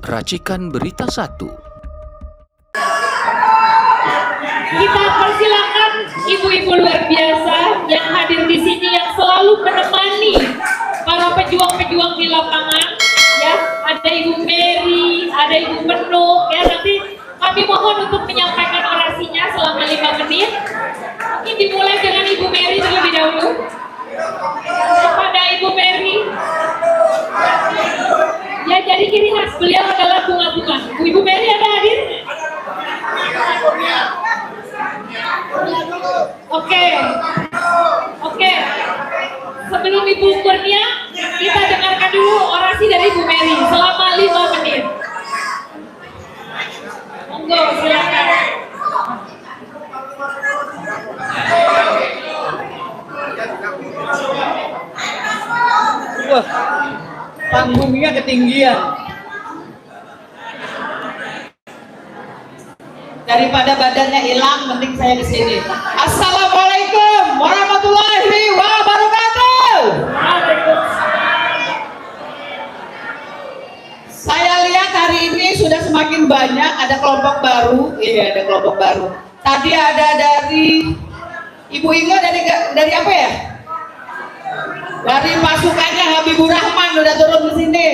Racikan Berita 1. Kita persilakan ibu-ibu luar biasa yang hadir di sini yang selalu menemani para pejuang-pejuang di lapangan. Ya, ada Ibu Mary, ada Ibu Menuk. Ya, nanti kami mohon untuk menyampaikan orasinya selama 5 menit. Mungkin dimulai dengan Ibu Mary terlebih dahulu. Kepada Ibu Mary. Ya, jadi kiri khas beliau adalah bunga-bunga. Ibu Mary ada hadir? Oke. Sebelum Ibu Kurnia, kita dengarkan dulu orasi dari Ibu Mary selama 5 menit. Monggo, silakan. Wah, panggungnya ketinggian. Daripada badannya hilang, mending saya di sini. Assalamualaikum warahmatullahi wabarakatuh. Saya lihat hari ini sudah semakin banyak, ada kelompok baru. Iya, ada kelompok baru. Tadi ada dari Ibu Inge dari apa ya? Dari pasukannya Habibur Rahman udah turun ke sini.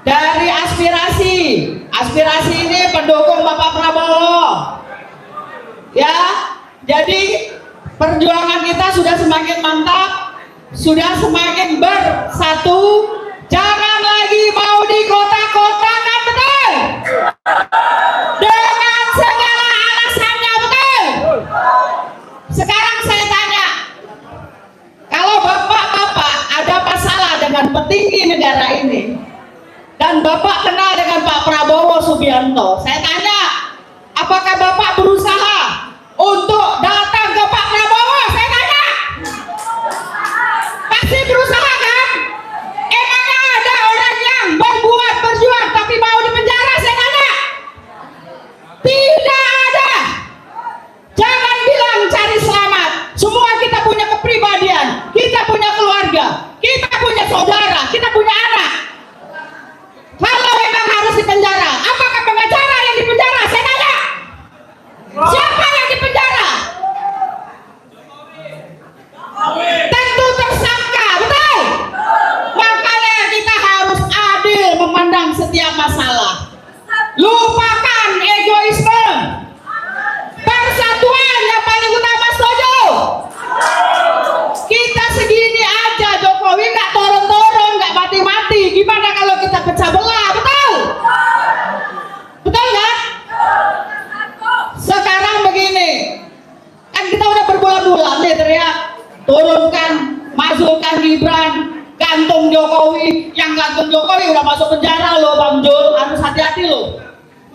Dari aspirasi ini pendukung Bapak Prabowo. Ya, jadi perjuangan kita sudah semakin mantap, sudah semakin bersatu. Jangan lagi mau dikotak-kotakan, betul? Dengan segala alasannya, betul? Sekarang saya tanya, kalau bapak-bapak ada masalah dengan petinggi negara ini, dan Bapak kenal dengan Pak Prabowo Subianto, saya tanya, apakah Bapak berusaha untuk datang ke Pak Prabowo? Saya tanya. Pasti berusaha kan? Emangnya ada orang yang berjuang tapi mau dipenjara? Saya tanya. Tidak ada. Jangan bilang cari selamat. Semua kita punya kepribadian, kita punya keluarga, kita punya saudara, kita punya anak. Kalau memang harus dipenjara, apakah pengacara yang dipenjara? Saya tanya. Siapa yang dipenjara? Tentu tersangka, betul? Makanya kita harus adil memandang setiap masalah. Lupakan egoisme. Persatuan yang paling utama, setuju? Kita segini aja, Jokowi nggak turun-turun, nggak mati-mati. Gimana kalau kita pecah belah, betul? Betul nggak? Sekarang begini, kan kita udah berbulan-bulan nih teriak, turunkan, masukkan Gibran, gantung Jokowi. Yang gantung Jokowi udah masuk penjara loh, Bang Jul, harus hati-hati loh.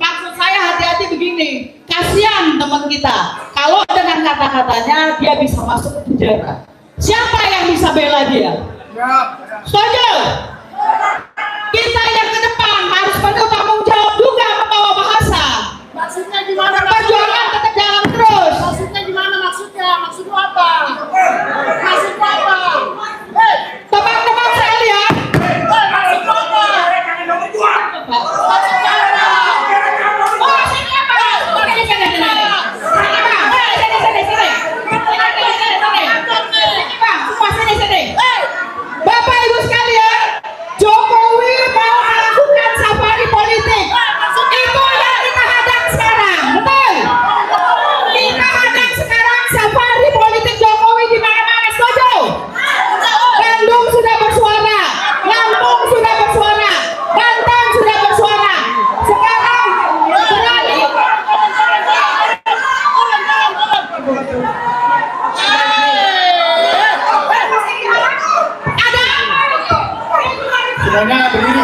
Maksud saya hati-hati begini, kasihan teman kita, kalau dengan kata-katanya dia bisa masuk ke penjara. Siapa yang bisa bela dia? Setuju? Kita yang ke depan harus penuh tanggung jawab juga membawa bahasa. Maksudnya gimana? Perjuangan tetap jalan terus. Maksudnya gimana? Maksudnya apa? Maksudnya apa? Teman-teman saya lihat. Maksudnya apa? Maksudnya apa? Oh, maksudnya apa? Sini. Bapak Ibu sekalian, Jokowi mau melakukan safari politik. Itu yang kita hadang sekarang, betul? Kita hadang sekarang safari politik Jokowi di mana-mana, setuju? Bandung sudah bersuara, Lampung sudah bersuara, Banten sudah bersuara. Sekarang berani. Semuanya berdiri.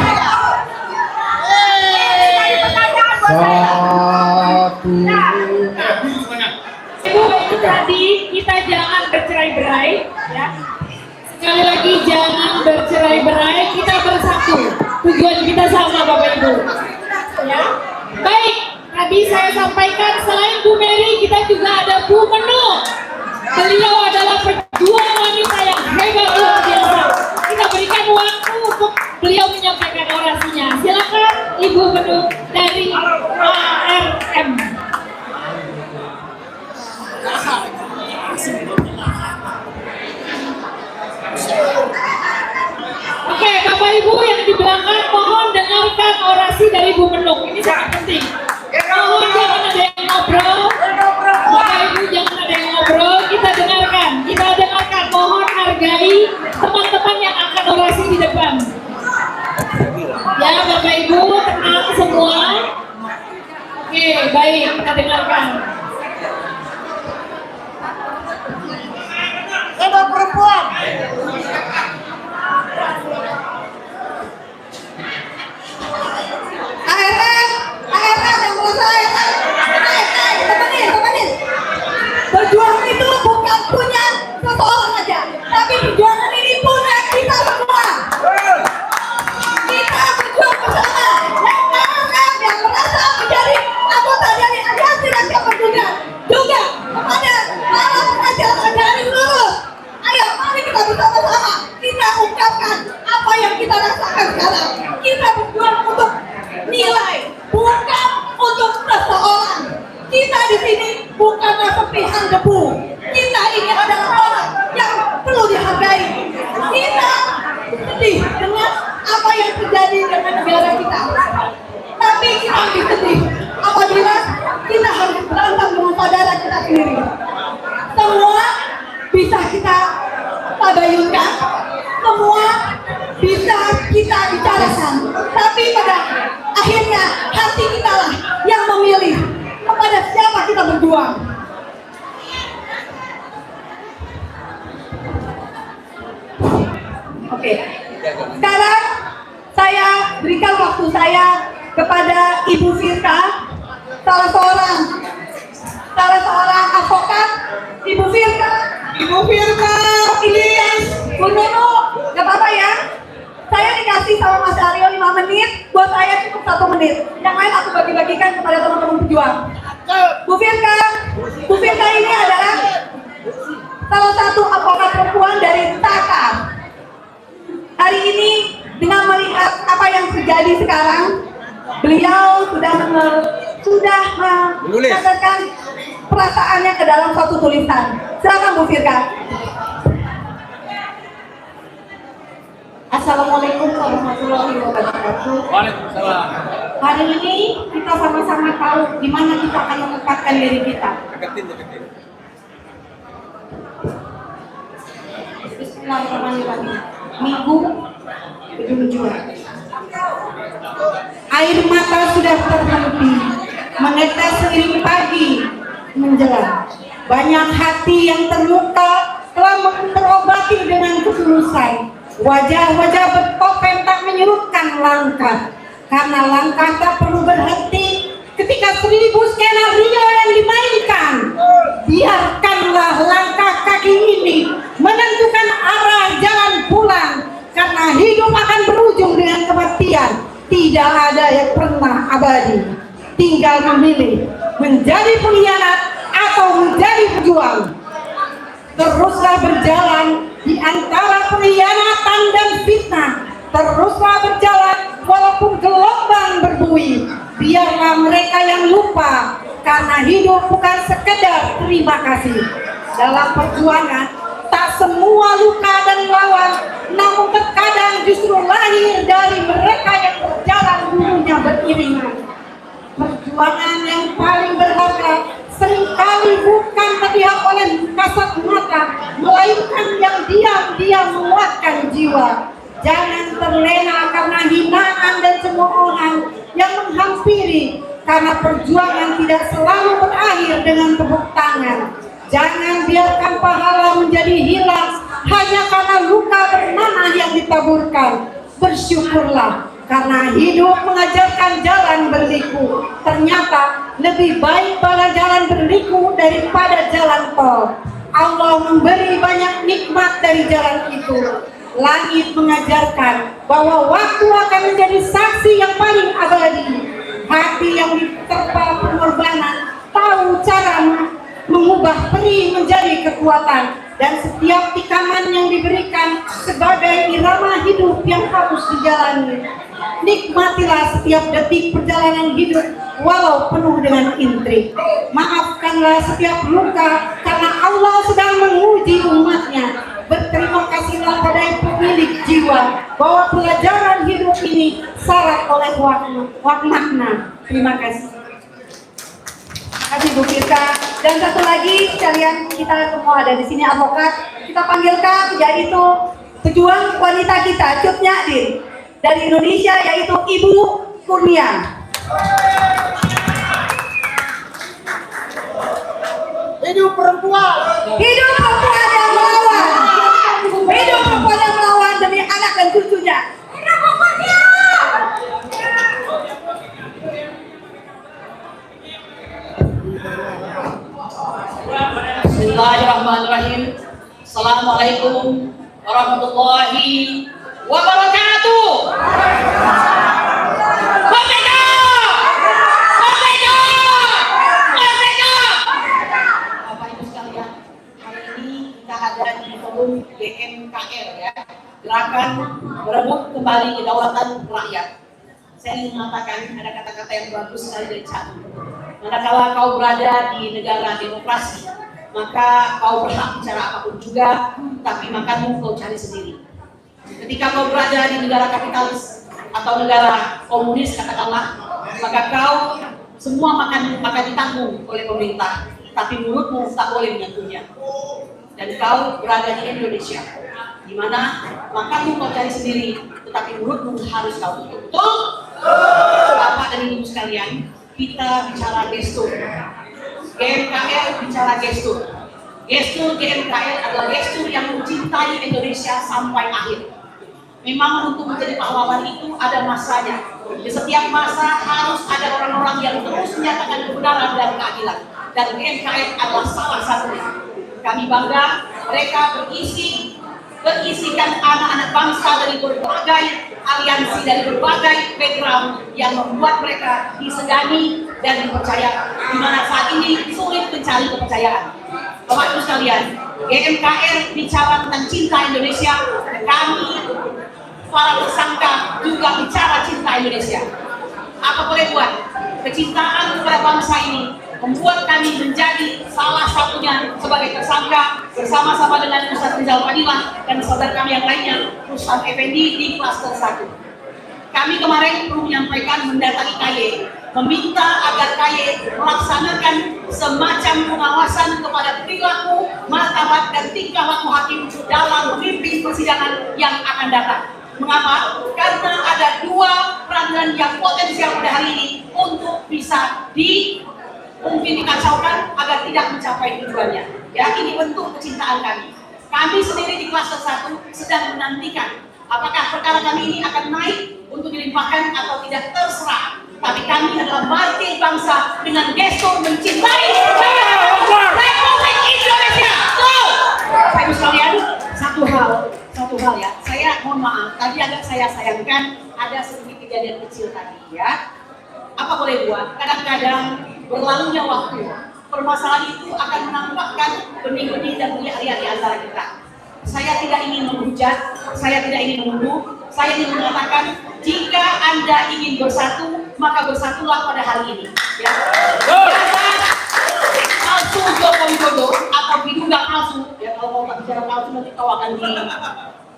Satu. Ibu, tadi kita jangan bercerai-berai, ya. Sekali lagi jangan bercerai-berai, kita bersatu. Tujuan kita sama, Bapak Ibu. Ya. Baik, tadi saya sampaikan selain Bu Mary, kita juga ada Bu Menuk. Beliau adalah pejuang wanita yang hebat luar biasa. Kita berikan waktu untuk beliau menyampaikan orasinya. Ibu Menuk, ini sangat penting. Mohon jangan ada yang ngobrol. Bapak Ibu jangan ada yang ngobrol, kita dengarkan. Mohon hargai teman-teman yang akan orasi di depan. Ya Bapak Ibu, tenang semua. Oke, baik, kita dengarkan. Edo perempuan. ARN yang selesai. Temenin. Perjuangan itu bukan punya seseorang aja, tapi perjuangan ini punya kita semua. Kita berjuang bersama. Yang merasa menjadi anggota dari aliansi dan siapa juga kepada para pengajar dari seluruh. Ayo, mari kita bersama-sama kita ungkapkan apa yang kita rasakan sekarang. Kita berjuang untuk nilai, bukan untuk seseorang. Kita di sini bukanlah sepihan debu. Kita ini adalah orang yang perlu dihargai. Kita sedih dengan apa yang terjadi dengan negara kita. Tapi kita lebih sedih apabila kita harus berantem dengan saudara kita sendiri. Semua bisa kita tabayunkan, semua bisa kita bicarakan. Tapi pada akhirnya hati kita lah yang memilih kepada siapa kita berjuang. Oke. Sekarang saya berikan waktu saya kepada Ibu Firka, salah seorang advokat. Ibu Firka, ini Bu Nunu, gak apa-apa ya. Saya dikasih sama Mas Aryo 5 menit, buat saya cukup 1 menit. Yang lain aku bagi-bagikan kepada teman-teman pejuang. Bu Firka ini adalah salah satu advokat perempuan dari TAKA. Hari ini dengan melihat apa yang terjadi sekarang, beliau sudah mengatakan perasaannya ke dalam suatu tulisan. Silakan Bu Firka. Assalamualaikum warahmatullahi wabarakatuh. Waalaikumsalam. Hari ini kita sama-sama tahu di mana kita akan menempatkan diri kita. Deketin. Bismillahirrahmanirrahim. Minggu ujung. Air mata sudah terhenti, menetes seiring pagi menjelang. Banyak hati yang terluka telah terobati dengan ketulusan. Wajah-wajah bertopeng tak menyurutkan langkah, karena langkah tak perlu berhenti ketika 1000 skenario yang dimainkan. Biarkanlah langkah kaki ini menentukan arah jalan pulang, karena hidup akan berujung dengan kematian. Tidak ada yang pernah abadi. Tinggal memilih menjadi pengkhianat atau menjadi pejuang. Teruslah berjalan di antara pengkhianatan dan fitnah. Teruslah berjalan walaupun gelombang berbuih. Biarlah mereka yang lupa, karena hidup bukan sekedar terima kasih. Dalam perjuangan, tak semua luka dan lawan, namun terkadang justru lahir dari mereka yang berjalan dulunya beriringan. Perjuangan yang paling berharga seringkali bukan terlihat oleh kasat mata, melainkan yang diam-diam menguatkan jiwa. Jangan terlena karena hinaan dan cemoohan yang menghampiri, karena perjuangan tidak selalu berakhir dengan tepuk tangan. Jangan biarkan pahala menjadi hilang hanya karena luka bernanah yang ditaburkan. Bersyukurlah, karena hidup mengajarkan jalan berliku. Ternyata lebih baik pada jalan berliku daripada jalan tol. Allah memberi banyak nikmat dari jalan itu. Langit mengajarkan bahwa waktu akan menjadi saksi yang paling abadi. Hati yang diterpa pengorbanan tahu cara mengubah perih menjadi kekuatan, dan setiap tikaman yang diberikan sebagai irama hidup yang harus dijalani. Nikmatilah setiap detik perjalanan hidup walau penuh dengan intrik. Maafkanlah setiap luka karena Allah sedang menguji umatnya. Berterima kasihlah pada pemilik mendidik jiwa bahwa pelajaran hidup ini syarat oleh makna. Terima kasih. Terima kasih Bu Firka. Dan satu lagi, sekalian kita semua ada di sini advokat. Kita panggilkan yaitu pejuang wanita kita, Cut Nyadin dari Indonesia, yaitu Ibu Kurnia. Hidup perempuan. Hidup perempuan yang melawan. Hidup perempuan yang melawan demi anak dan cucunya. Hidup perempuan. Bismillahirrahmanirrahim. Assalamualaikum warahmatullahi wabarakatuh. Merdeka! Merdeka! Merdeka! Bapak Ibu sekalian, hari ini kita ada di forum GMKR ya, Gerakan Merebut Kembali Kedaulatan Rakyat. Saya ingin mengatakan ada kata-kata yang bagus sekali dari Cak. Manakala kau berada di negara demokrasi, maka kau berhak bicara apapun juga, tapi makanmu kau cari sendiri. Ketika kau berada di negara kapitalis atau negara komunis katakanlah, maka kau semua makan ditanggung oleh pemerintah, tapi mulutmu tak boleh menyentuhnya. Dan kau berada di Indonesia, di mana makanmu kau cari sendiri, tetapi mulutmu harus kau tutup. Betul? Bapak dan Ibu sekalian, kita bicara gestur. GMKR bicara gestur. Gestur GMKR adalah gestur yang mencintai Indonesia sampai akhir. Memang untuk menjadi pahlawan itu ada masanya. Di setiap masa harus ada orang-orang yang terus menyatakan kebenaran dan keadilan. Dan GMKR adalah salah satunya. Kami bangga mereka berisikan anak-anak bangsa dari berbagai aliansi, dari berbagai background yang membuat mereka disegani dan dipercaya, di mana saat ini sulit mencari kepercayaan. Bapak Ibu sekalian, GMKR bicara tentang cinta Indonesia, kami para tersangka juga bicara cinta Indonesia. Apa boleh buat? Kecintaan kepada bangsa ini membuat kami menjadi salah satunya sebagai tersangka bersama-sama dengan Ustaz Rizal Fadilah dan saudara kami yang lainnya, Ustaz Effendi di klaster 1. Kami kemarin perlu menyampaikan mendatangi KY, meminta agar KY melaksanakan semacam pengawasan kepada perilaku, martabat dan tingkah laku hakim dalam memimpin persidangan yang akan datang. Mengapa? Karena ada dua peradilan yang potensial pada hari ini untuk bisa mungkin dikacaukan agar tidak mencapai tujuannya. Ya, ini bentuk kecintaan kami. Kami sendiri di klaster 1 sedang menantikan apakah perkara kami ini akan naik untuk dilimpahkan atau tidak, terserah. Tapi kami adalah martir bangsa dengan gestur mencintai Republik Indonesia. Bapak Ibu sekalian, satu hal ya. Saya mohon maaf, tadi agak saya sayangkan ada sedikit kejadian kecil tadi ya. Apa boleh buat? Kadang-kadang berlalunya waktu, permasalahan itu akan menampakkan benih-benih dan benih-benih di antara kita. Saya tidak ingin menghujat, saya tidak ingin menuduh, saya ingin mengatakan jika Anda ingin bersatu, maka bersatulah pada hari ini. Ya. Palsu Joko Widodo atau diduga palsu, ya kalau mau bicara palsu nanti kau akan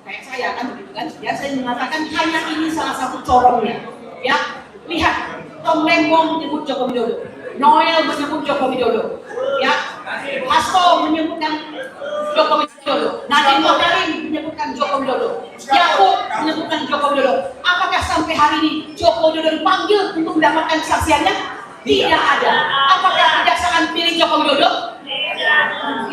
kayak saya kan begitu kan? Ya saya mengatakan hanya ini salah satu corongnya. Ya, lihat Tom Lembong menyebut Joko Widodo, Noel menyebut Joko Widodo, ya, Hasto menyebutkan Joko Widodo, Nadiem Makarim menyebutkan Joko Widodo, Yakub menyebutkan Joko Widodo. Apakah sampai hari ini Joko Widodo dipanggil untuk mendapatkan kesaksiannya? Tidak ada. Apakah kejaksaan pilih Joko Widodo?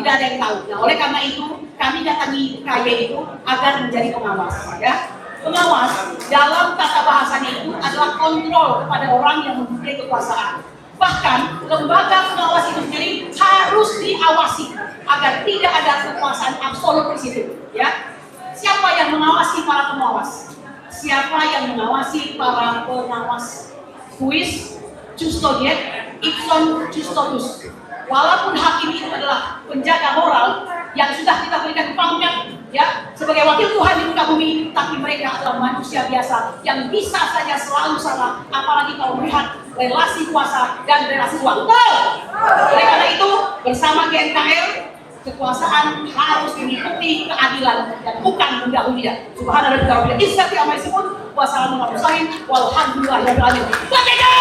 Tidak ada yang tahu. Nah, oleh karena itu kami datangi KY itu agar menjadi pengawas, ya. Pengawas dalam tata bahasanya itu adalah kontrol kepada orang yang mempunyai kekuasaan. Bahkan lembaga pengawas itu sendiri harus diawasi agar tidak ada kekuasaan absolut di situ. Ya, siapa yang mengawasi para pengawas? Siapa yang mengawasi para pengawas? Suis, custodiet, ipson custodus. Walaupun hakim itu adalah penjaga moral yang sudah kita berikan pangkat ya sebagai wakil Tuhan di muka bumi, tapi mereka adalah manusia biasa yang bisa saja selalu salah, apalagi kalau melihat relasi kuasa dan relasi uang. Oleh karena itu bersama GMKR kekuasaan harus mengikuti keadilan dan bukan mendahului. Subhanallah wa bihamdihi. Izzati amma yasifun wa salamun alal mursalin walhamdulillahirabbil alamin. Merdeka!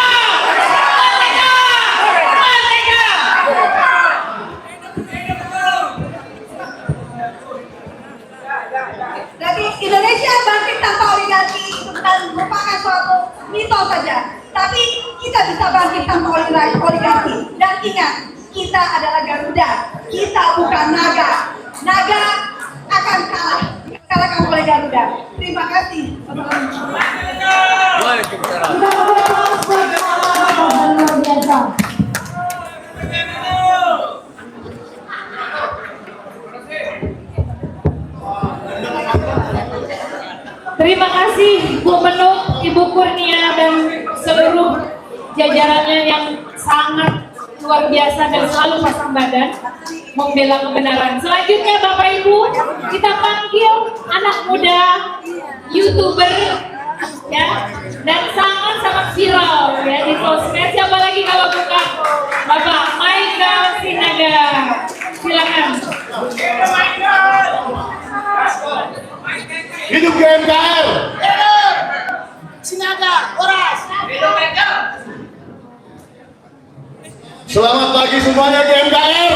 Merdeka! Merdeka! Jadi Indonesia bangkit tanpa oligarki itu bukan merupakan suatu mitos saja, tapi kita bisa bangkit tanpa oligarki. Dan ingat, kita adalah Garuda, kita bukan naga. Naga akan kalah, kalahkan oleh Garuda. Terima kasih. Waalaikumsalam. Luar biasa. Terima kasih Bu Menuk, Ibu Kurnia dan seluruh jajarannya yang sangat luar biasa dan selalu pasang badan membela kebenaran. Selanjutnya Bapak Ibu, kita panggil anak muda YouTuber ya, dan sangat viral ya di sosmed. Siapa lagi kalau bukan Bapak Michael Sinaga? Silakan. Hidup GMKR. Sinaga, Oras. Selamat pagi semuanya GMKR.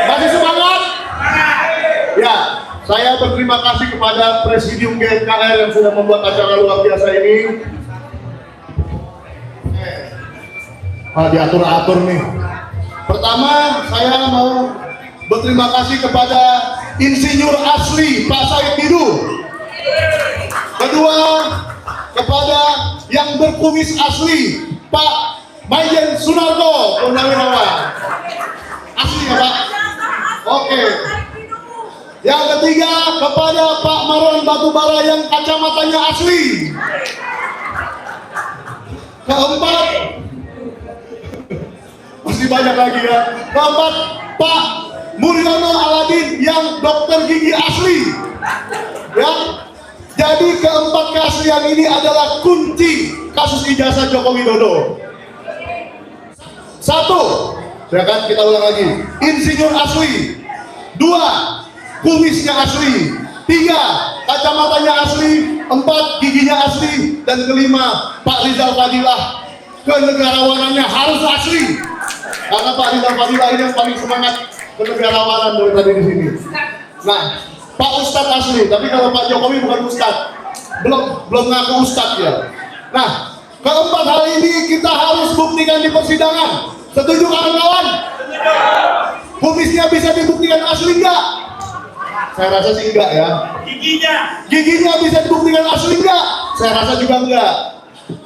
Masih semangat? Ya, saya berterima kasih kepada Presidium GMKR yang sudah membuat acara luar biasa ini. Diatur-atur nih. Pertama, saya mau berterima kasih kepada Insinyur asli Pak Said Didu. Kedua, kepada yang berkumis asli Pak Maijen Sunarko Purnawirawan. Asli ya Pak? Oke. Yang ketiga, kepada Pak Maron Batubara yang kacamatanya asli. Keempat, masih banyak lagi ya. Keempat, Pak Muriono Aladin yang dokter gigi asli. Ya. Jadi keempat keaslian ini adalah kunci kasus ijazah Joko Widodo. Satu, ya kan, kita ulang lagi. Insinyur asli. Dua, kumisnya asli. Tiga, kacamatanya asli. Empat, giginya asli. Dan kelima, Pak Rizal Fadilah, kenegarawanannya harus asli. Karena Pak Rizal Fadilah ini yang paling semangat kenegarawanan dari tadi di sini. Nah, Pak Ustadz asli, tapi kalau Pak Jokowi bukan Ustadz, belum ngaku Ustadz ya. Nah, keempat hal ini kita harus buktikan di persidangan. Setuju kawan-kawan? Kumisnya bisa dibuktikan asli enggak? Saya rasa sih enggak ya. Giginya bisa dibuktikan asli enggak? Saya rasa juga enggak.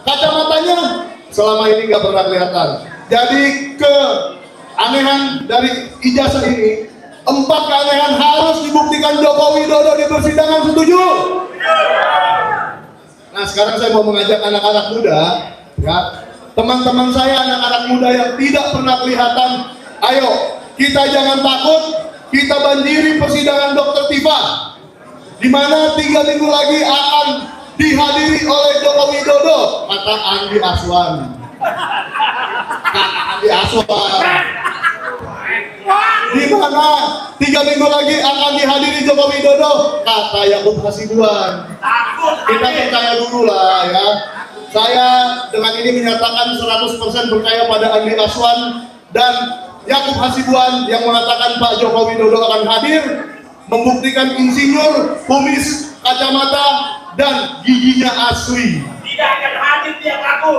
Kacamatanya selama ini enggak pernah kelihatan. Jadi keanehan dari ijazah ini, empat keanehan harus dibuktikan Joko Widodo di persidangan. Setuju? Nah, sekarang saya mau mengajak anak-anak muda, ya, teman-teman saya, anak-anak muda yang tidak pernah kelihatan. Ayo, kita jangan takut, kita banjiri persidangan Dr. Tifa, di mana 3 minggu lagi akan dihadiri oleh Joko Widodo, kata Andi Aswan. Andi Aswan. Di mana 3 minggu lagi akan dihadiri Joko Widodo, kata Yakub Hasibuan. Kita percaya dulu lah ya. Saya dengan ini menyatakan 100% percaya pada Andi Aswan dan Yakub Hasibuan yang mengatakan Pak Joko Widodo akan hadir, membuktikan insinyur, kumis, kacamata, dan giginya asli. Tidak akan hadir dia ngaku.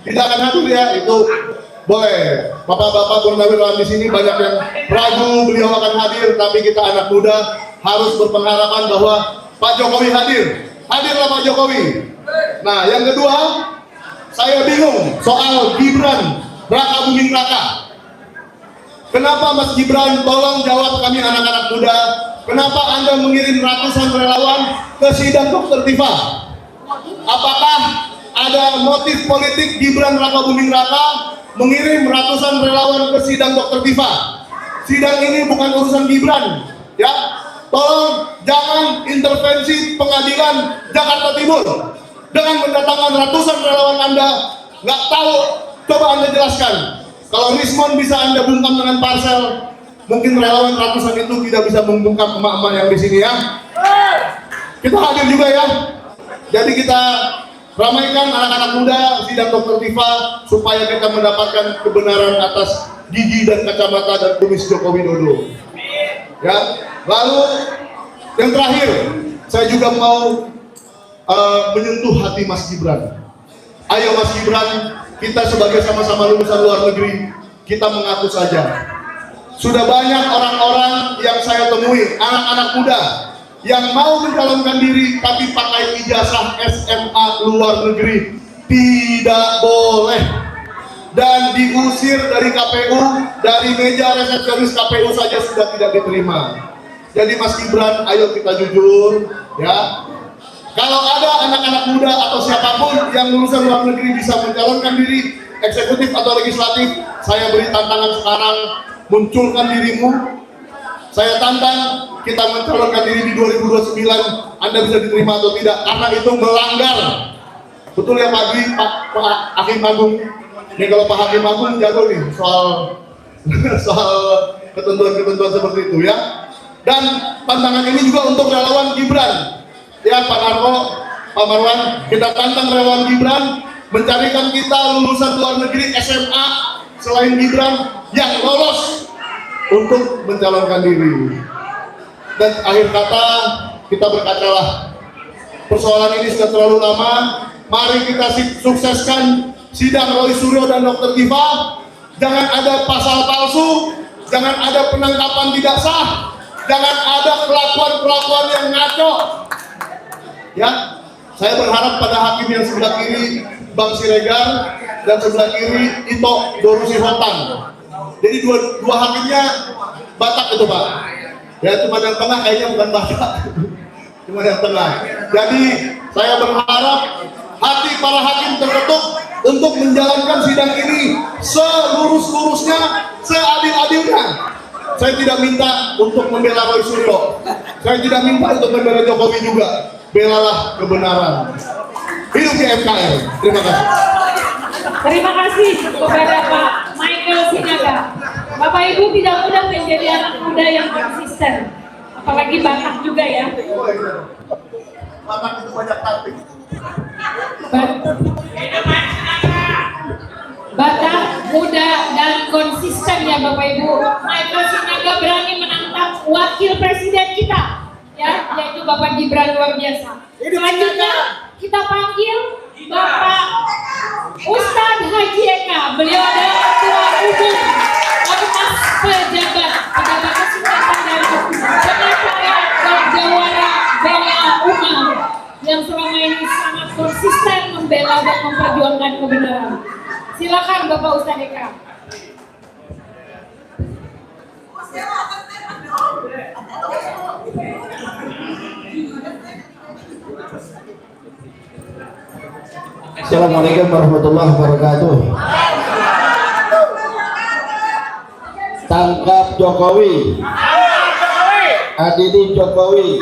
Tidak akan hadir ya, itu boleh. Bapak-bapak purnawirawan di sini banyak yang ragu beliau akan hadir, tapi kita anak muda harus berpengharapan bahwa Pak Jokowi hadir. Hadirlah Pak Jokowi. Nah, yang kedua, saya bingung soal Gibran Raka Buming Raka. Kenapa Mas Gibran, tolong jawab kami anak-anak muda, kenapa Anda mengirim ratusan relawan ke sidang Dr. Tifa? Apakah ada motif politik Gibran Raka Buming Raka mengirim ratusan relawan ke sidang Dr. Tifa? Sidang ini bukan urusan Gibran, ya. Tolong jangan intervensi pengadilan Jakarta Timur dengan mendatangkan ratusan relawan Anda. Nggak tahu, coba Anda jelaskan. Kalau Rismon bisa Anda bungkam dengan parsel, mungkin relawan ratusan itu tidak bisa membungkam emak-emak yang di sini ya. Kita hadir juga ya. Jadi kita ramaikan anak-anak muda sidang Dr. Tifa supaya kita mendapatkan kebenaran atas gigi dan kacamata dan kumis Joko Widodo. Ya. Lalu yang terakhir, saya juga mau menyentuh hati Mas Gibran. Ayo Mas Gibran, kita sebagai sama-sama lulusan luar negeri, kita mengaku saja. Sudah banyak orang-orang yang saya temui, anak-anak muda yang mau mencalonkan diri tapi pakai ijazah SMA luar negeri. Tidak boleh. Dan diusir dari KPU, dari meja resepsionis KPU saja sudah tidak diterima. Jadi Mas Gibran, ayo kita jujur ya. Kalau ada anak-anak muda atau siapapun yang lulusan luar negeri bisa mencalonkan diri eksekutif atau legislatif, saya beri tantangan sekarang, munculkan dirimu. Saya tantang kita mencalonkan diri di 2029, Anda bisa diterima atau tidak, karena itu melanggar. Betul ya Pak Hakim Agung? Ini kalau Pak Hakim Agung jago nih soal ketentuan-ketentuan seperti itu ya. Dan tantangan ini juga untuk relawan Gibran. Ya Pak Narko, Pak Marwan, kita tantang relawan Gibran mencarikan kita lulusan luar negeri SMA selain Gibran yang lolos untuk mencalonkan diri. Dan akhir kata, kita berkacalah. Persoalan ini sudah terlalu lama. Mari kita sukseskan sidang Roy Suryo dan Dr. Tifa. Jangan ada pasal palsu, jangan ada penangkapan tidak sah, jangan ada perlakuan-perlakuan yang ngaco. Ya, saya berharap pada hakim yang sebelah kiri Bang Siregar dan sebelah kiri Ito Dorusi Hotang. Jadi dua hakimnya Batak itu Pak. Ya cuma yang tengah kayaknya bukan Batak. Cuma yang tengah. Jadi saya berharap hati para hakim terketuk untuk menjalankan sidang ini selurus-lurusnya, seadil-adilnya. Saya tidak minta untuk membela Roy Suryo. Saya tidak minta untuk membela Jokowi juga. Belalah kebenaran. Hidup di FKR. Terima kasih. Terima kasih kepada Pak Michael Sinaga. Bapak Ibu tidak mudah menjadi anak muda yang konsisten, apalagi Batak juga ya. Batak itu banyak taktik. Batak muda dan konsisten ya Bapak Ibu. Michael Sinaga berani menantang wakil presiden kita, ya, yaitu Bapak Gibran, luar biasa. Selanjutnya kita panggil Bapak Ustadz Haji Eka. Beliau adalah Ketua Umum Ormas Pejabat Kesehatan dan Pengacara dan Jawara Bela Umam yang selama ini sangat konsisten membela dan memperjuangkan kebenaran. Silakan Bapak Ustadz Eka. Assalamualaikum warahmatullahi wabarakatuh. Tangkap Jokowi, adili Jokowi.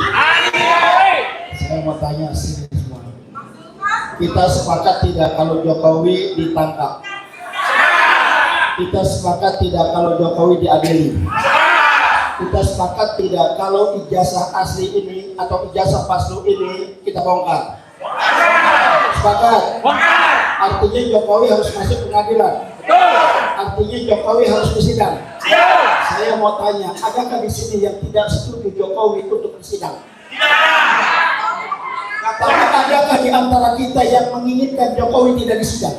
Saya mau tanya sini semua. Kita sepakat tidak kalau Jokowi ditangkap? Kita sepakat tidak kalau Jokowi diadili? Kita sepakat tidak kalau ijazah asli ini atau ijazah palsu ini kita bongkar? Sepakat? Artinya Jokowi harus masuk pengadilan. Artinya Jokowi harus bersidang. Saya mau tanya, adakah di sini yang tidak setuju Jokowi untuk bersidang? Tapi adakah di antara kita yang menginginkan Jokowi tidak disidang?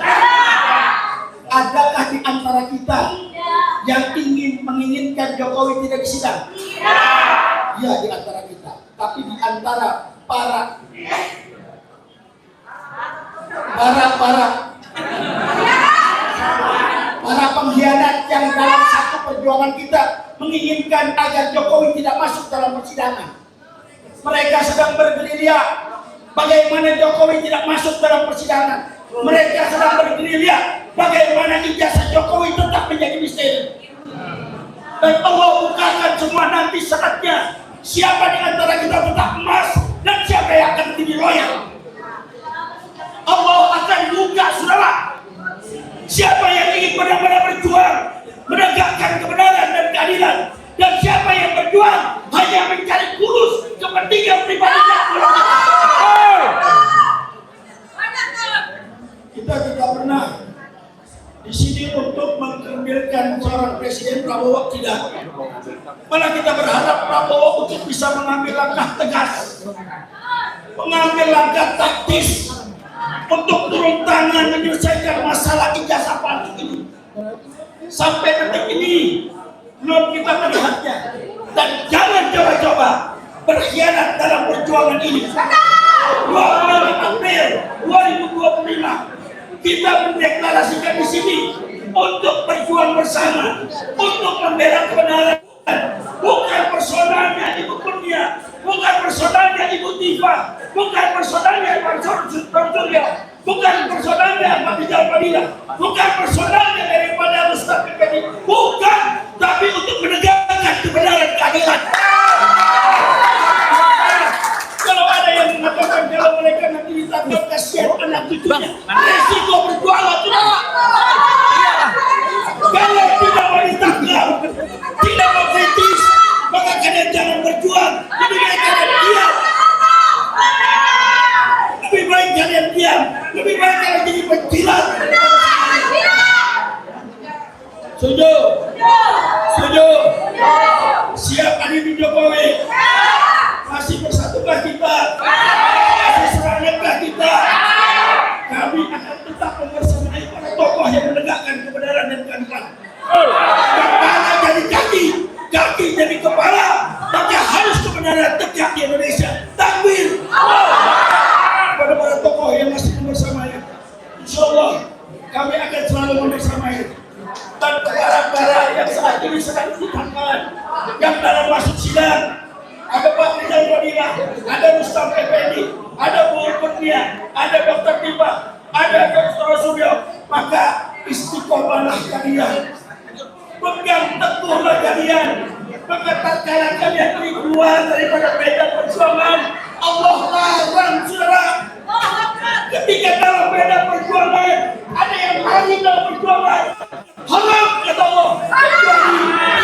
Adakah di antara kita yang menginginkan Jokowi tidak disidang? Ya, di antara kita. Tapi di antara para pengkhianat yang dalam satu perjuangan kita menginginkan agar Jokowi tidak masuk dalam persidangan. Mereka sedang bergerilya bagaimana Jokowi tidak masuk dalam persidangan. Mereka sedang bergerilya bagaimana ijazah Jokowi tetap menjadi misteri. Dan Allah bukakan semua nanti saatnya siapa di antara kita tetap emas dan siapa yang akan menjadi loyal. Allah akan buka, saudara. Siapa yang ingin benar-benar berjuang menegakkan kebenaran dan keadilan dan berjuang hanya mencari kurus kepentingan pribadinya. Kita tidak pernah di sini untuk mengkerdilkan seorang Presiden Prabowo, tidak. Malah kita berharap Prabowo untuk bisa mengambil langkah tegas, mengambil langkah taktis untuk turun tangan menyelesaikan masalah ijazah palsu ini. Sampai detik ini belum kita melihatnya, dan jangan coba-coba berkhianat dalam perjuangan ini. 25 April 2025 kita mendeklarasikan di sini untuk berjuang bersama, untuk membela kebenaran. Bukan personalnya Ibu Kurnia, bukan personalnya Ibu Tifa, bukan personalnya Pak Suryo, bukan personalnya Pak Rijal Fadila, bukan personalnya daripada Mustafa Effendi, bukan, tapi untuk menegakkan kebenaran keadilan. Kalau ada yang mengatakan kalau mereka nanti ditangkap, kasihan anak cucunya, resiko berjualan tidak. Kalau tidak mau ditangkap, tidak mau kritis, maka kalian jangan berjuang. Lebih baik kalian diam. Lebih baik kalian diam. Lebih baik kalian jadi penjilat. Setuju? Setuju? Siap Adi Jokowi? Masih bersatukah kita? Masih serangankah kita? Kami akan tetap membersamai para tokoh yang menegakkan kebenaran dan keadilan. Kepala jadi kaki, kaki jadi kepala, maka harus kebenaran tegak di Indonesia. Takbir! Kepada para tokoh yang masih membersamai, insya Allah kami akan selalu membersamai. Dan para yang saat ini sedang ditangkap, yang dalam masuk sidang, ada Pak Rijal Fadila, ada Mustafa Effendi, ada Bu Kurnia, ada Dr. Tifa, ada Dr. Suryo, maka istiqomahlah kalian, pegang teguhlah kalian, maka tatkala kalian keluar daripada medan perjuangan, Allah larang saudara. Ketika dalam medan perjuangan ada yang lari dalam perjuangan, haram kata Allah, kecuali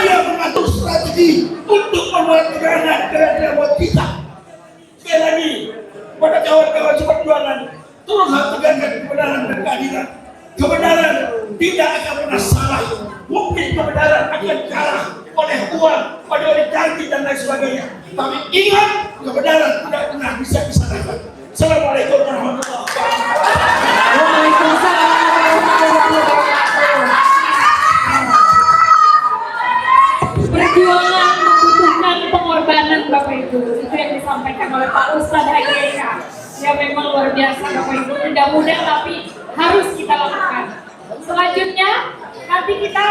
dia mengatur strategi untuk membuat kebenaran buat kita. Sekali lagi, pada kawan-kawan perjuangan, teruslah tegakkan kebenaran dan keadilan. Kebenaran tidak akan pernah salah. Mungkin kebenaran akan kalah oleh uang, oleh janji dan lain sebagainya. Tapi ingat, kebenaran tidak pernah bisa disalahkan. Assalamualaikum warahmatullahi wabarakatuh. Waalaikumsalam warahmatullahi wabarakatuh. Perjuangan membutuhkan pengorbanan Bapak Ibu. Itu yang disampaikan oleh Pak Ustadz Hayyeka. Ya memang luar biasa Bapak Ibu. Mudah-mudahan tapi harus kita lakukan. Selanjutnya nanti kita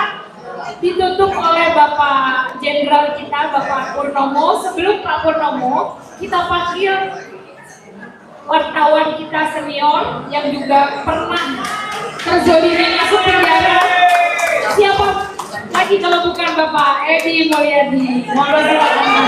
ditutup oleh Bapak Jenderal kita, Bapak Purnomo. Sebelum Pak Purnomo, kita panggil wartawan kita senior yang juga pernah terzolimi masuk penjara. Siapa lagi kalau bukan Bapak Edi Mulyadi? Mohon silakan.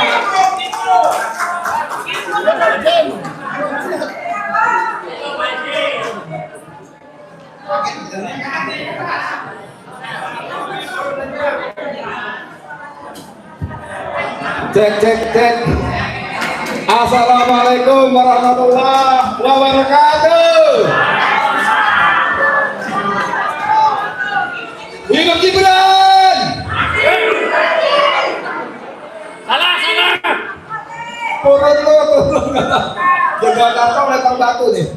Cek cek cek. Assalamualaikum warahmatullahi wabarakatuh. Hidup Gibran. Salah. Turun. Jaga kacau letak batu nih.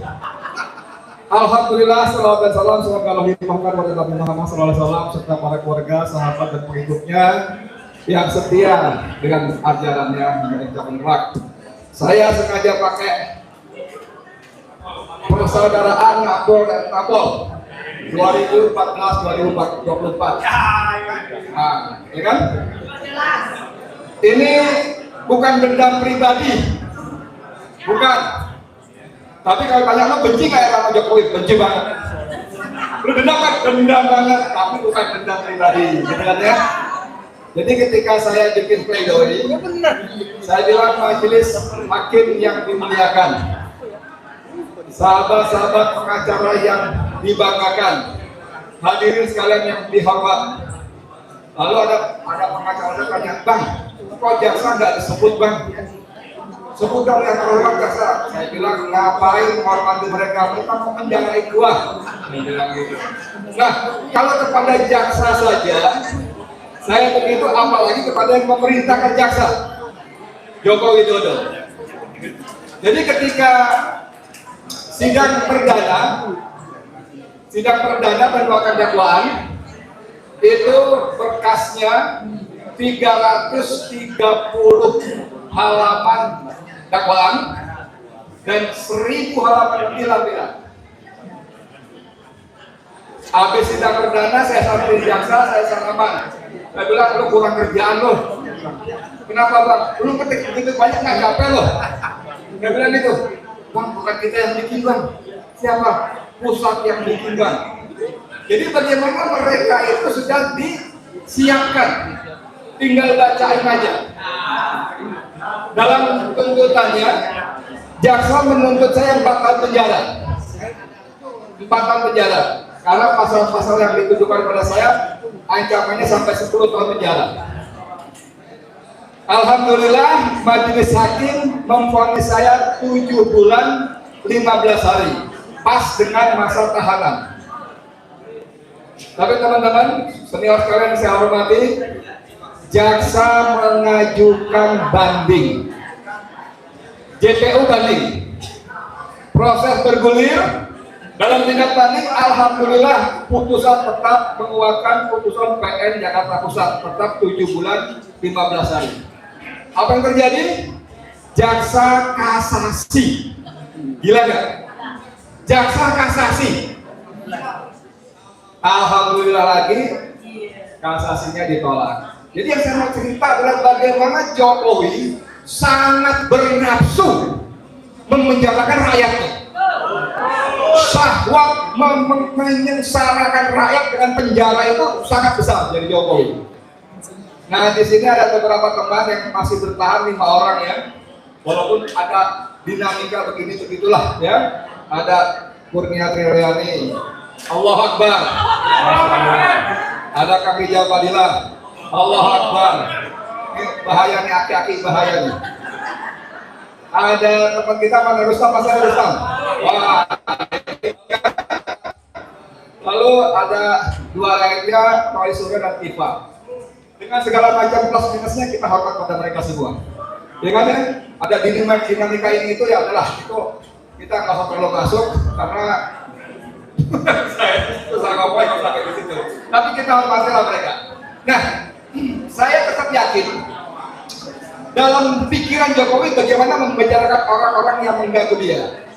Alhamdulillah, salawat dan salam semoga Allah limpahkan kepada Nabi Muhammad SAW serta para keluarga, sahabat dan pengikutnya yang setia dengan ajarannya hingga injak kelak. Saya sengaja pakai persaudaraan Nabol dan Tabol 2014-2024. Nah, ya kan? Ini bukan dendam pribadi, bukan. Tapi kalau tanya lo benci kayak sama Jokowi, benci banget. Lu dendam kan? Dendam banget, tapi bukan dendam pribadi, gitu kan ya? Jadi ketika saya bikin pledoi, saya bilang majelis hakim yang dimuliakan, sahabat-sahabat pengacara yang dibanggakan, hadirin sekalian yang dihormat. Lalu ada pengacara tanya, Bang, kok jaksa nggak disebut bang? Sebut dong yang terhormat jaksa. Saya bilang ngapain menghormati mereka? Mereka mau menjalani gua. Saya bilang gitu. Nah, kalau kepada jaksa saja, saya begitu, apalagi kepada yang memerintahkan jaksa, Joko Widodo. Jadi ketika sidang perdana mengeluarkan dakwaan, itu berkasnya 330 halaman dakwaan dan 1000 halaman pilah-pilah. Habis sidang perdana saya sampai jaksa, saya salaman. Saya bilang, lu kurang kerjaan lo. Kenapa bang? Lu ketik begitu banyak nggak capek lo? Dia bilang gitu, bang bukan kita yang bikin bang. Siapa? Pusat yang bikin bang. Jadi bagaimana mereka itu sudah disiapkan, tinggal bacain aja. Dalam tuntutannya, jaksa menuntut saya 4 tahun penjara. 4 tahun penjara. Karena pasal-pasal yang ditujukan pada saya ancamannya sampai 10 tahun penjara. Alhamdulillah majelis hakim memvonis saya 7 bulan 15 hari, pas dengan masa tahanan. Tapi teman-teman senior sekalian saya hormati, jaksa mengajukan banding, JPU banding, proses bergulir. Dalam tindak banding, alhamdulillah putusan tetap menguatkan putusan PN Jakarta Pusat, tetap 7 bulan 15 hari. Apa yang terjadi? Jaksa kasasi. Gila gak? Jaksa kasasi. Alhamdulillah lagi kasasinya ditolak. Jadi yang saya mau cerita adalah bagaimana Jokowi sangat bernafsu memenjarakan rakyatnya. Syahwat menyengsarakan rakyat dengan penjara itu sangat besar dari Jokowi. Nah di sini ada beberapa teman yang masih bertahan, 5 orang ya, walaupun ada dinamika begini begitulah ya. Ada Kurnia Triryani, Allahu Akbar. Ada Kang Rijal Fadilah, Allahu Akbar. Ini bahaya nih, aki-aki bahaya nih. Ada teman kita mana Rustam, Mas Rustam. Wah. Lalu ada 2 lainnya, Roy Surya dan Tifa. Dengan segala macam plus minusnya kita hormat pada mereka semua. Ya kan ya? Ada dinamika ini itu ya adalah itu kita nggak usah perlu masuk karena saya susah ngomong sampai di situ. Tapi kita hormatilah mereka. Nah, saya tetap yakin dalam pikiran Jokowi bagaimana membicarakan orang-orang yang mengganggu dia.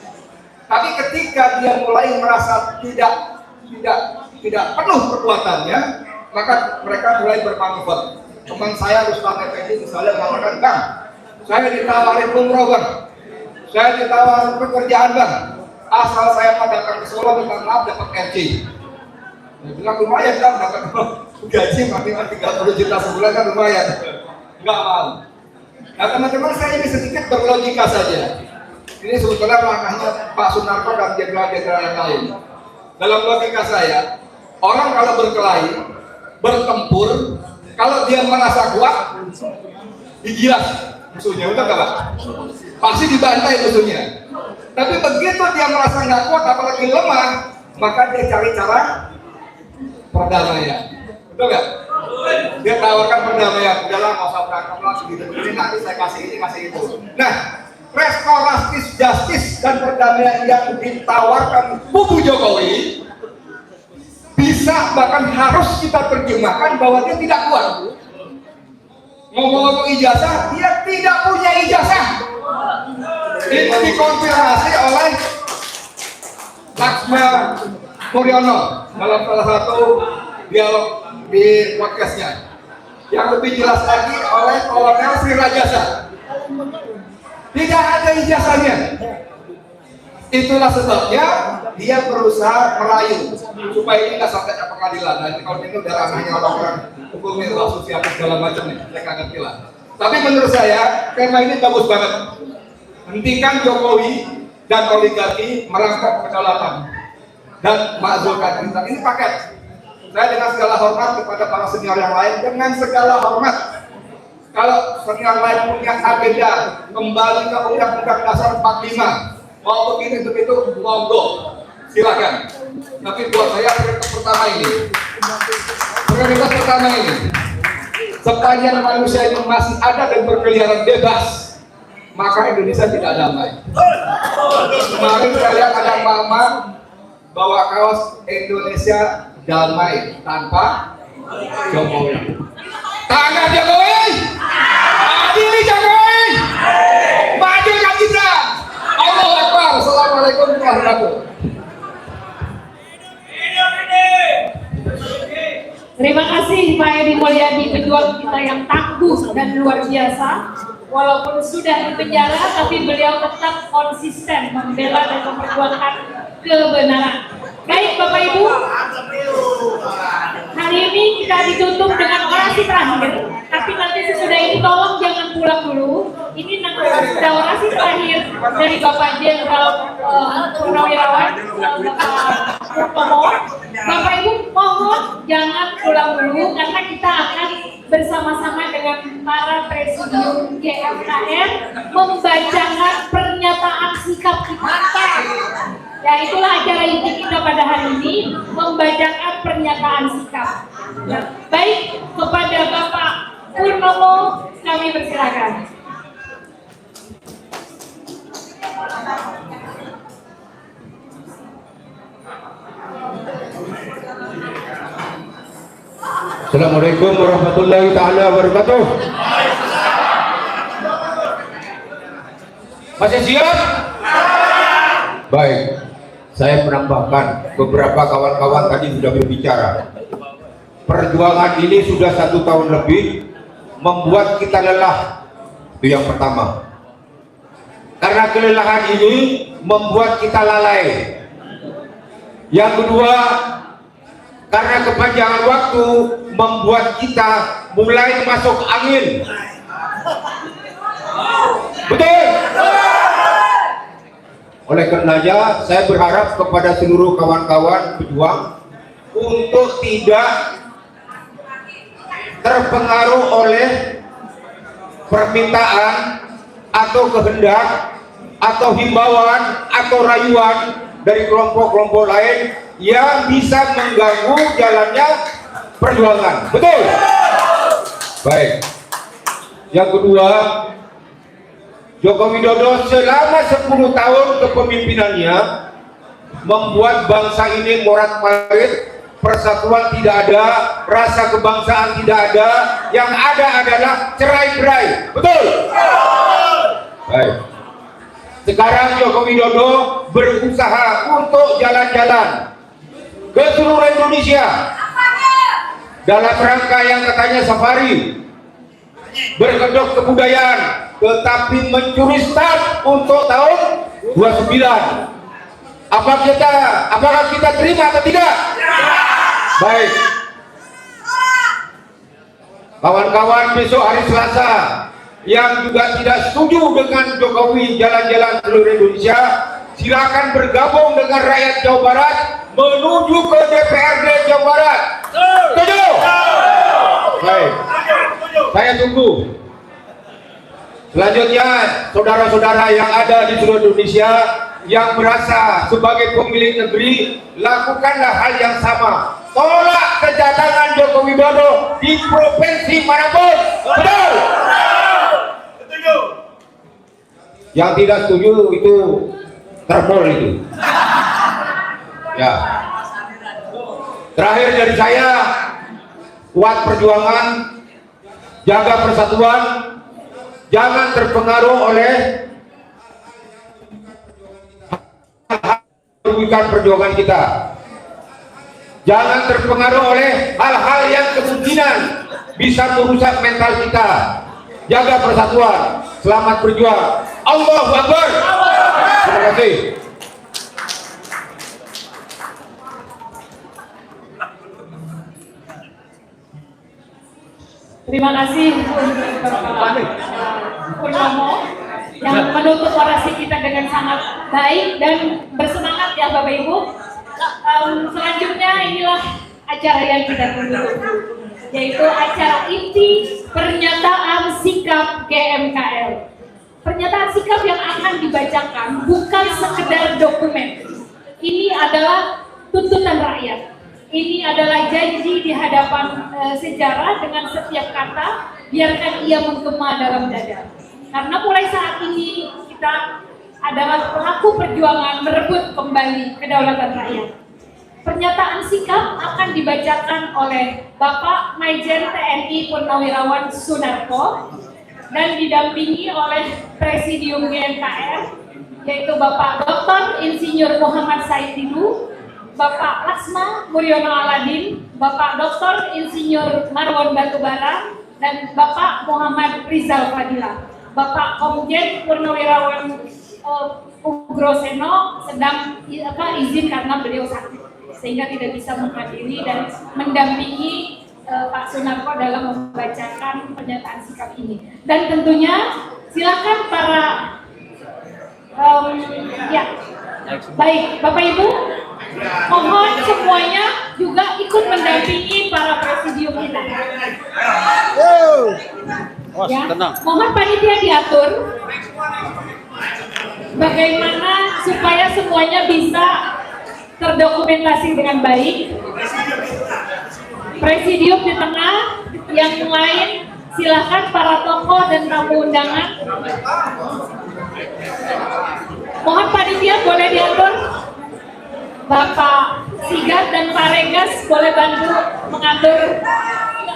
Tapi ketika dia mulai merasa tidak penuh perbuatannya, maka mereka mulai bermanuver. Teman saya Rustam Effendi misalnya mengatakan, Bang, saya ditawarin umroh bang, saya ditawarin pekerjaan bang, asal saya mau datang ke Solo minta maaf dapat RC. Dia bilang lumayan kan, dapat gaji maksimal 30 juta sebulan kan lumayan. Enggak mau. Nah teman-teman, saya ini sedikit berlogika saja. Ini sebetulnya langkahnya Pak Sunarko dan jenderal-jenderal yang lain. Dalam logika saya, orang kalau berkelahi, bertempur, kalau dia merasa kuat, digilas musuhnya, betul nggak Pak? Pasti dibantai musuhnya. Tapi begitu dia merasa nggak kuat, apalagi lemah, maka dia cari cara perdamaian. Betul nggak? Dia tawarkan perdamaian, udahlah nggak usah berantem lah, begini nanti saya kasih ini, kasih itu. Nah, restoratif justice dan perdamaian yang ditawarkan kubu Jokowi bisa bahkan harus kita terjemahkan bahwa dia tidak kuat. Ngomong-ngomong ijazah, dia tidak punya ijazah. Ini dikonfirmasi oleh Laksma Muryono dalam salah satu dialog di podcastnya. Yang lebih jelas lagi oleh Kolonel Sri Rajasa. Tidak ada ijazahnya. Itulah sebabnya dia berusaha merayu supaya ini nggak sampai ke pengadilan. Nanti kalau ini udah ranahnya orang-orang hukum itu asosiatif segala macam nih, saya nggak ngerti lah. Tapi menurut saya tema ini bagus banget. Hentikan Jokowi dan oligarki merampok kedaulatan dan makzulkan kita. Ini paket. Saya dengan segala hormat kepada para senior yang lain, dengan segala hormat Kalau yang lain punya agenda kembali ke Undang-Undang Dasar 45 mau begini begitu, monggo silakan. Tapi buat saya prioritas pertama ini sepanjang manusia ini masih ada dan berkeliaran bebas, maka Indonesia tidak damai. Kemarin saya lihat ada mama bawa kaos Indonesia damai tanpa Jokowi. Tangan Jokowi, adili Jokowi, maju Kang Gibran. Allahu Akbar. Assalamualaikum warahmatullahi wabarakatuh. Terima kasih Pak Edi Mulyadi, pejuang kita yang tangguh dan luar biasa. Walaupun sudah di penjara, tapi beliau tetap konsisten membela dan memperjuangkan kebenaran. Baik Bapak Ibu, hari ini kita ditutup dengan orasi terakhir. Tapi nanti sesudah ini tolong jangan pulang dulu. Ini nanti sudah orasi terakhir dari Bapak Jenderal Purnawirawan Bapak Purnomo. Bapak Ibu mohon jangan pulang dulu karena kita akan bersama-sama dengan para presidium GFKR membacakan pernyataan sikap kita. Ya, itulah acara inti kita pada hari ini, membacakan pernyataan sikap. Ya, baik, kepada Bapak Purnomo kami persilakan. Assalamualaikum warahmatullahi taala wabarakatuh. Masih siap? Baik, saya menambahkan beberapa kawan-kawan tadi sudah berbicara. Perjuangan ini sudah 1 tahun lebih, membuat kita lelah. Itu yang pertama. Karena kelelahan ini membuat kita lalai. Yang kedua, karena kepanjangan waktu membuat kita mulai masuk angin. Betul? Oleh karenanya saya berharap kepada seluruh kawan-kawan pejuang untuk tidak terpengaruh oleh permintaan atau kehendak atau himbauan atau rayuan dari kelompok-kelompok lain yang bisa mengganggu jalannya perjuangan. Betul? Baik. Yang kedua, Joko Widodo selama 10 tahun kepemimpinannya membuat bangsa ini morat-marit, persatuan tidak ada, rasa kebangsaan tidak ada, yang ada adalah cerai-berai. Betul? Baik. Sekarang Joko Widodo berusaha untuk jalan-jalan ke seluruh Indonesia dalam rangka yang katanya safari, berkedok kebudayaan, tetapi mencuri start untuk tahun 29. Apakah kita terima atau tidak? Baik. Kawan-kawan, besok hari Selasa yang juga tidak setuju dengan Jokowi jalan-jalan seluruh Indonesia, silakan bergabung dengan rakyat Jawa Barat menuju ke DPRD Jawa Barat. Setuju? Baik. Saya tunggu. Selanjutnya, saudara-saudara yang ada di seluruh Indonesia yang merasa sebagai pemilik negeri, lakukanlah hal yang sama. Tolak kedatangan Joko Widodo di provinsi manapun. Betul? Yang tidak setuju itu terpol itu. Ya. Terakhir dari saya, kuat perjuangan, jaga persatuan, jangan terpengaruh oleh merugikan perjuangan kita. Jangan terpengaruh oleh hal-hal yang kemungkinan bisa merusak mental kita. Jaga persatuan, selamat berjuang. Allahu Akbar. Terima kasih. Terima kasih Bapak Purnomo yang menutup orasi kita dengan sangat baik dan bersemangat ya Bapak Ibu. Selanjutnya inilah acara yang kita tunggu. yaitu acara inti pernyataan sikap GMKL. Pernyataan sikap yang akan dibacakan bukan sekedar dokumen. Ini adalah tuntutan rakyat. Ini adalah janji di hadapan sejarah dengan setiap kata, biarkan ia menggema dalam dada. Karena mulai saat ini kita adalah pelaku perjuangan merebut kembali kedaulatan rakyat. Pernyataan sikap akan dibacakan oleh Bapak Majen TNI Purnawirawan Sunarko dan didampingi oleh Presidium GMKL, yaitu Bapak Dr. Insinyur Muhammad Said Didu, Bapak Laksma Muryono Aladin, Bapak Dr. Insinyur Marwon Batubara, dan Bapak Muhammad Rizal Fadila. Bapak Komjen Purnawirawan Ugroseno sedang izin karena beliau sakit, sehingga tidak bisa menghadiri dan mendampingi Pak Sunarko dalam membacakan pernyataan sikap ini. Dan tentunya silakan para baik Bapak Ibu, mohon semuanya juga ikut mendampingi para presidium kita. Ya, mohon panitia diatur bagaimana supaya semuanya bisa terdokumentasi dengan baik. Presidium di tengah, yang lain silakan para tokoh dan tamu undangan. Mohon panitia boleh diatur. Bapak Sigat dan Pak Regas boleh bantu mengatur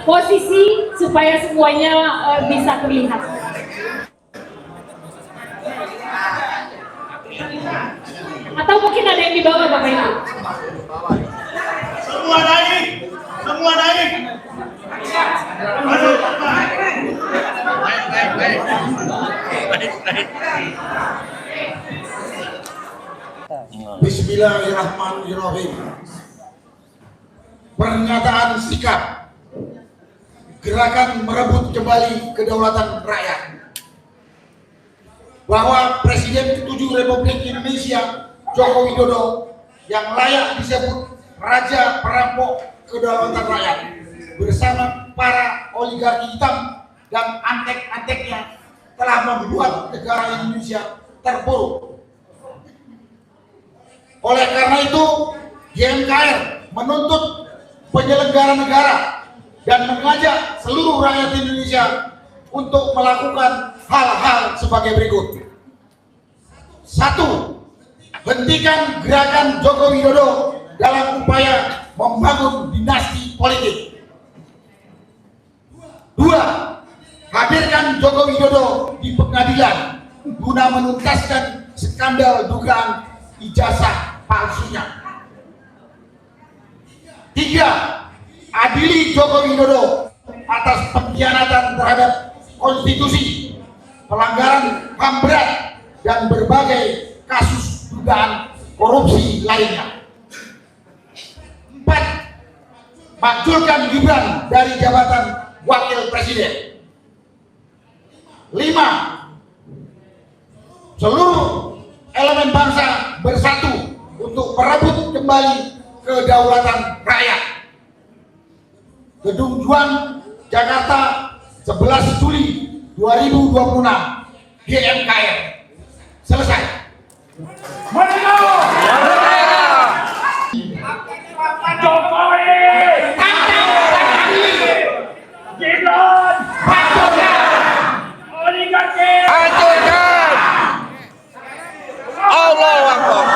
posisi supaya semuanya bisa terlihat. Atau mungkin ada yang di bawah Bapak Ibu. Semua naik, semua naik. Aduh, naik. Bismillahirrahmanirrahim. Pernyataan sikap gerakan merebut kembali kedaulatan rakyat, bahwa Presiden ke-7 Republik Indonesia Joko Widodo yang layak disebut Raja Perampok Kedaulatan Rakyat bersama para oligarki hitam dan antek-anteknya telah membuat negara Indonesia terpuruk. Oleh karena itu, GMKL menuntut penyelenggara negara dan mengajak seluruh rakyat Indonesia untuk melakukan hal-hal sebagai berikut. 1. Hentikan gerakan Joko Widodo dalam upaya membangun dinasti politik. 2. Hadirkan Joko Widodo di pengadilan guna menuntaskan skandal dugaan ijazah palsunya. 3. Adili Joko Widodo atas pengkhianatan terhadap konstitusi, pelanggaran HAM berat, dan berbagai kasus dugaan korupsi lainnya. 4. Majulkan Gibran dari jabatan Wakil Presiden. 5. Seluruh elemen bangsa bersatu untuk merebut kembali kedaulatan rakyat. Gedung Juang, Jakarta, 11 Juli 2026, GMKL. Selesai. Jokowi, Gibran, oligarki, Allahu Akbar.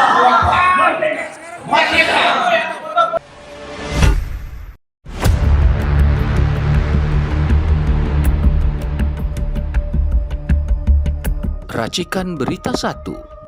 Racikan Berita 1